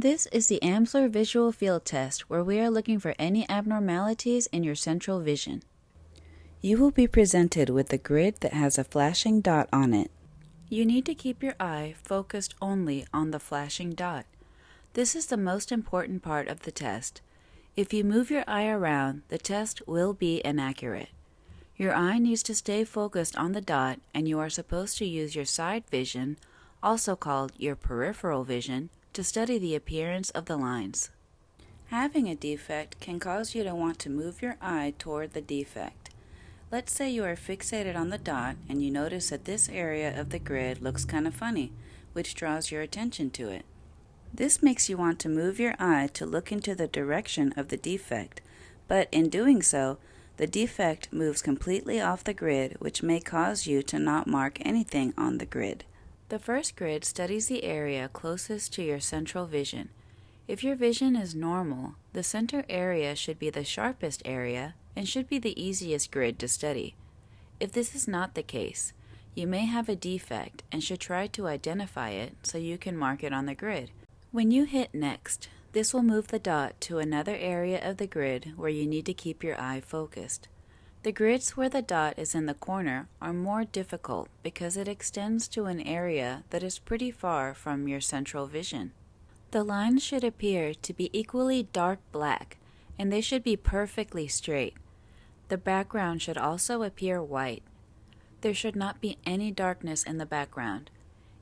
This is the Amsler visual field test where we are looking for any abnormalities in your central vision. You will be presented with a grid that has a flashing dot on it. You need to keep your eye focused only on the flashing dot. This is the most important part of the test. If you move your eye around, the test will be inaccurate. Your eye needs to stay focused on the dot, and you are supposed to use your side vision, also called your peripheral vision, to study the appearance of the lines. Having a defect can cause you to want to move your eye toward the defect. Let's say you are fixated on the dot and you notice that this area of the grid looks kind of funny, which draws your attention to it. This makes you want to move your eye to look into the direction of the defect, but in doing so, the defect moves completely off the grid, which may cause you to not mark anything on the grid. The first grid studies the area closest to your central vision. If your vision is normal, the center area should be the sharpest area and should be the easiest grid to study. If this is not the case, you may have a defect and should try to identify it so you can mark it on the grid. When you hit Next, this will move the dot to another area of the grid where you need to keep your eye focused. The grids where the dot is in the corner are more difficult because it extends to an area that is pretty far from your central vision. The lines should appear to be equally dark black, and they should be perfectly straight. The background should also appear white. There should not be any darkness in the background.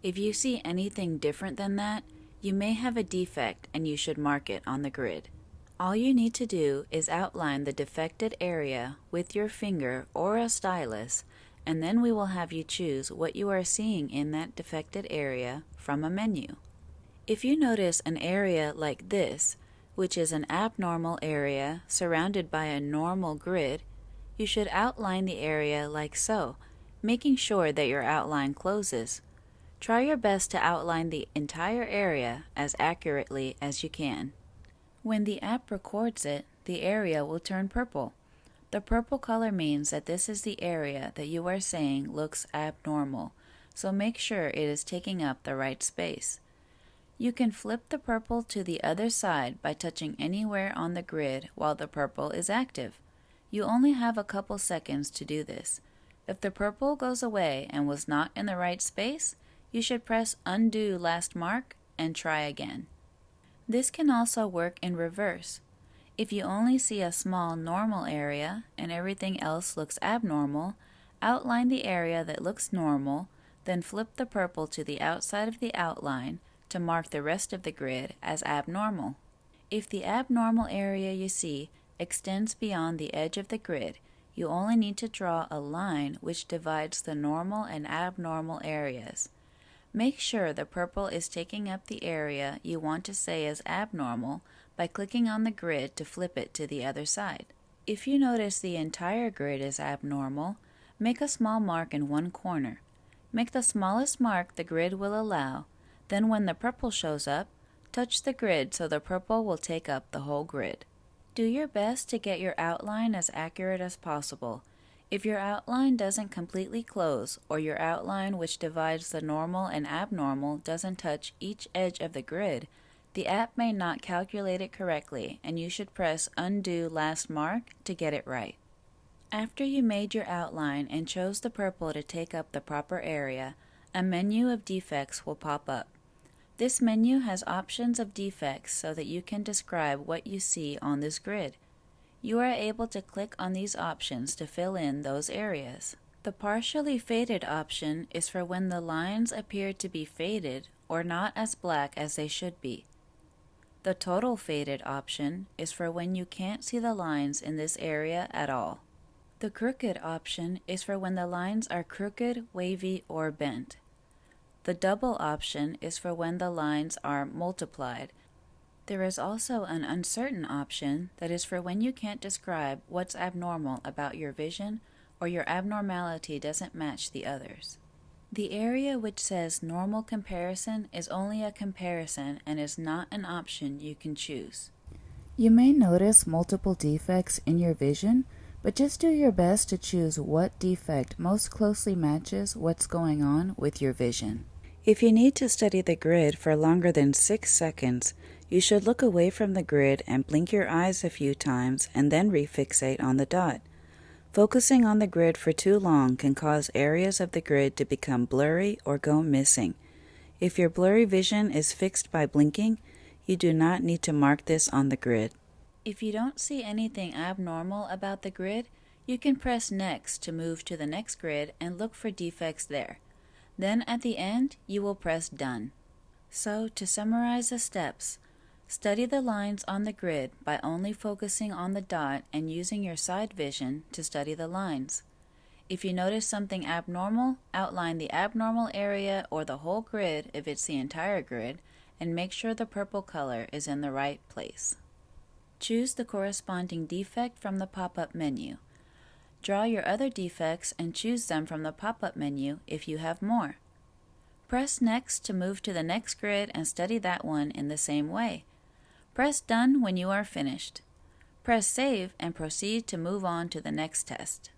If you see anything different than that, you may have a defect and you should mark it on the grid. All you need to do is outline the defected area with your finger or a stylus, and then we will have you choose what you are seeing in that defected area from a menu. If you notice an area like this, which is an abnormal area surrounded by a normal grid, you should outline the area like so, making sure that your outline closes. Try your best to outline the entire area as accurately as you can. When the app records it, the area will turn purple. The purple color means that this is the area that you are saying looks abnormal, so make sure it is taking up the right space. You can flip the purple to the other side by touching anywhere on the grid while the purple is active. You only have a couple seconds to do this. If the purple goes away and was not in the right space, you should press Undo Last Mark and try again. This can also work in reverse. If you only see a small normal area and everything else looks abnormal, outline the area that looks normal, then flip the purple to the outside of the outline to mark the rest of the grid as abnormal. If the abnormal area you see extends beyond the edge of the grid, you only need to draw a line which divides the normal and abnormal areas. Make sure the purple is taking up the area you want to say is abnormal by clicking on the grid to flip it to the other side. If you notice the entire grid is abnormal, make a small mark in one corner. Make the smallest mark the grid will allow, then when the purple shows up, touch the grid so the purple will take up the whole grid. Do your best to get your outline as accurate as possible. If your outline doesn't completely close, or your outline which divides the normal and abnormal doesn't touch each edge of the grid, the app may not calculate it correctly, and you should press Undo Last Mark to get it right. After you made your outline and chose the purple to take up the proper area, a menu of defects will pop up. This menu has options of defects so that you can describe what you see on this grid. You are able to click on these options to fill in those areas. The partially faded option is for when the lines appear to be faded or not as black as they should be. The total faded option is for when you can't see the lines in this area at all. The crooked option is for when the lines are crooked, wavy, or bent. The double option is for when the lines are multiplied. There is also an uncertain option that is for when you can't describe what's abnormal about your vision or your abnormality doesn't match the others. The area which says Normal Comparison is only a comparison and is not an option you can choose. You may notice multiple defects in your vision, but just do your best to choose what defect most closely matches what's going on with your vision. If you need to study the grid for longer than 6 seconds, you should look away from the grid and blink your eyes a few times and then refixate on the dot. Focusing on the grid for too long can cause areas of the grid to become blurry or go missing. If your blurry vision is fixed by blinking, you do not need to mark this on the grid. If you don't see anything abnormal about the grid, you can press Next to move to the next grid and look for defects there. Then at the end, you will press Done. So, to summarize the steps, study the lines on the grid by only focusing on the dot and using your side vision to study the lines. If you notice something abnormal, outline the abnormal area or the whole grid if it's the entire grid, and make sure the purple color is in the right place. Choose the corresponding defect from the pop-up menu. Draw your other defects and choose them from the pop-up menu if you have more. Press Next to move to the next grid and study that one in the same way. Press Done when you are finished. Press Save and proceed to move on to the next test.